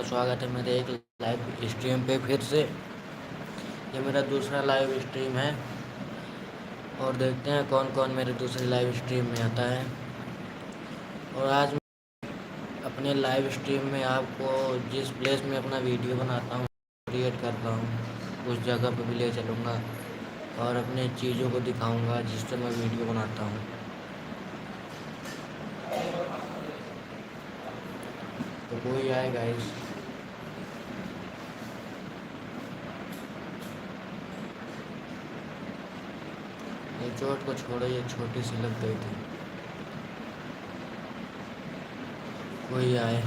स्वागत है मेरे एक लाइव स्ट्रीम पे फिर से। ये मेरा दूसरा लाइव स्ट्रीम है और देखते हैं कौन कौन मेरे दूसरे लाइव स्ट्रीम में आता है। और आज मैं अपने लाइव स्ट्रीम में आपको जिस प्लेस में अपना वीडियो बनाता हूँ, क्रिएट करता हूँ, उस जगह पर भी ले चलूँगा और अपने चीज़ों को दिखाऊँगा जिससे मैं वीडियो बनाता हूँ। तो कोई आए गाइस। ये चोट को छोड़ो, ये छोटी सी लग गई थी। कोई आए।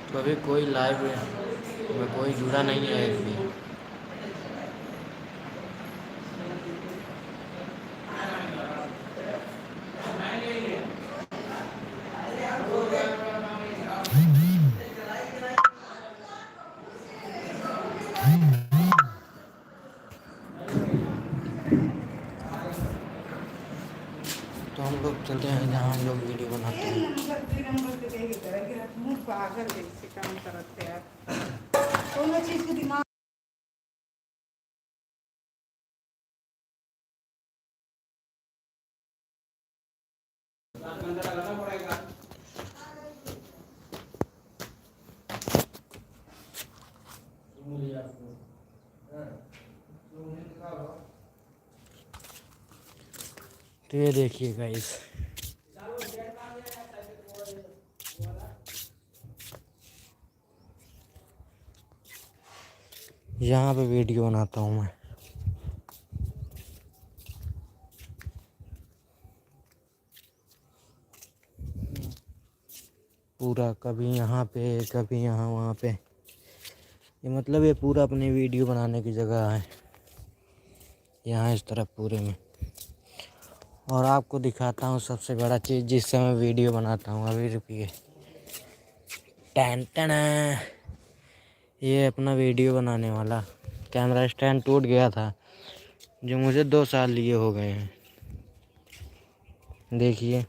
तो अभी कोई लाइव में कोई जुड़ा नहीं है एक भी। तो हम लोग चलते हैं जहाँ हम लोग वीडियो बनाते हैं। चीज के दिमाग तो ये देखिए गाइस, यहाँ पे वीडियो बनाता हूँ मैं। पूरा कभी यहाँ पे कभी यहाँ वहाँ पे, ये मतलब ये पूरा अपनी वीडियो बनाने की जगह है यहाँ इस तरफ पूरे में। और आपको दिखाता हूँ सबसे बड़ा चीज़ जिससे मैं वीडियो बनाता हूँ। अभी रुकिए। टैन टैन, ये अपना वीडियो बनाने वाला कैमरा स्टैंड टूट गया था जो मुझे 2 साल लिए हो गए हैं। देखिए,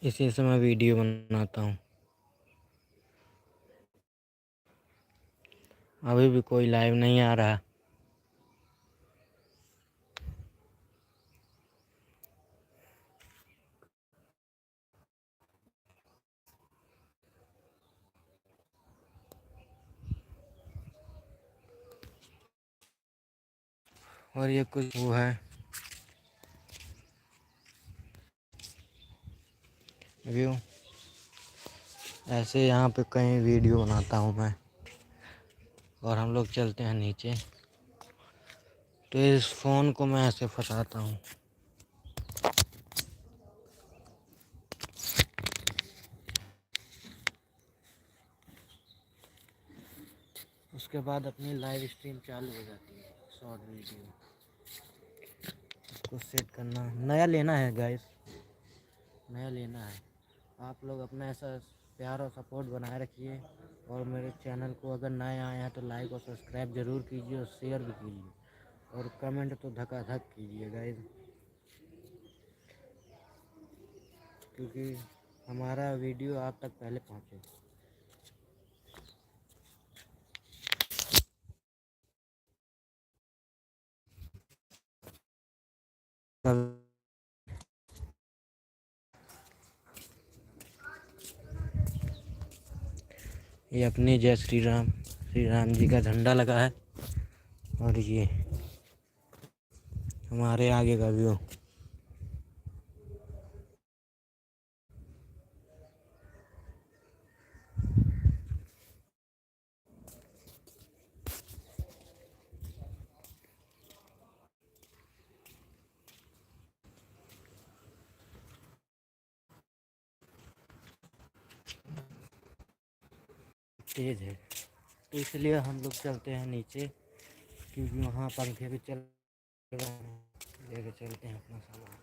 इसी से मैं वीडियो बनाता हूँ। अभी भी कोई लाइव नहीं आ रहा। और ये कुछ वो है व्यू, ऐसे यहाँ पे कहीं वीडियो बनाता हूँ मैं। और हम लोग चलते हैं नीचे। तो इस फ़ोन को मैं ऐसे फंसाता हूँ। उसके बाद अपनी लाइव स्ट्रीम चालू हो जाती है। शॉर्ट वीडियो इसको सेट करना, नया लेना है गाइस, नया लेना है। आप लोग अपना ऐसा प्यार और सपोर्ट बनाए रखिए। और मेरे चैनल को अगर नए आए हैं तो लाइक और सब्सक्राइब ज़रूर कीजिए और शेयर भी कीजिए और कमेंट तो धकाधक कीजिए गाइस, क्योंकि हमारा वीडियो आप तक पहले पहुँचे। ये अपनी जय श्री राम जी का झंडा लगा है। और ये हमारे आगे का व्यू। तेज है तो इसलिए हम लोग चलते हैं नीचे, क्योंकि वहाँ पंखे भी चल रहे हैं। लेके चलते हैं अपना सामान।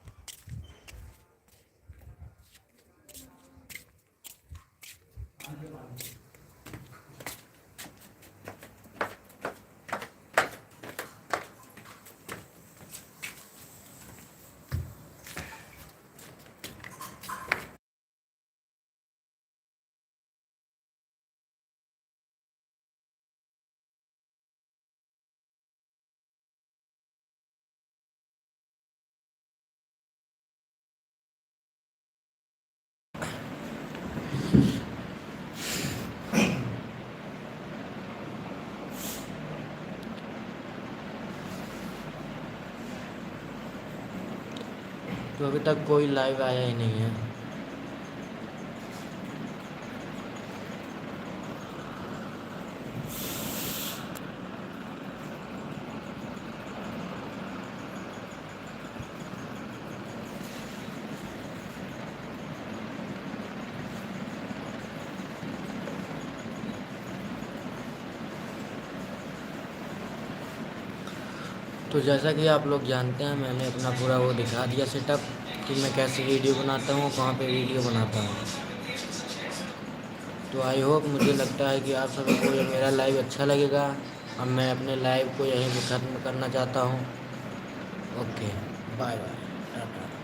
तो अभी तक कोई लाइव आया ही नहीं है। तो जैसा कि आप लोग जानते हैं, मैंने अपना पूरा वो दिखा दिया सेटअप कि मैं कैसे वीडियो बनाता हूँ, कहाँ पे वीडियो बनाता हूँ। तो आई होप, मुझे लगता है कि आप सभी को ये मेरा लाइव अच्छा लगेगा। अब मैं अपने लाइव को यहीं पे ख़त्म करना चाहता हूँ। Okay, bye bye, Tata.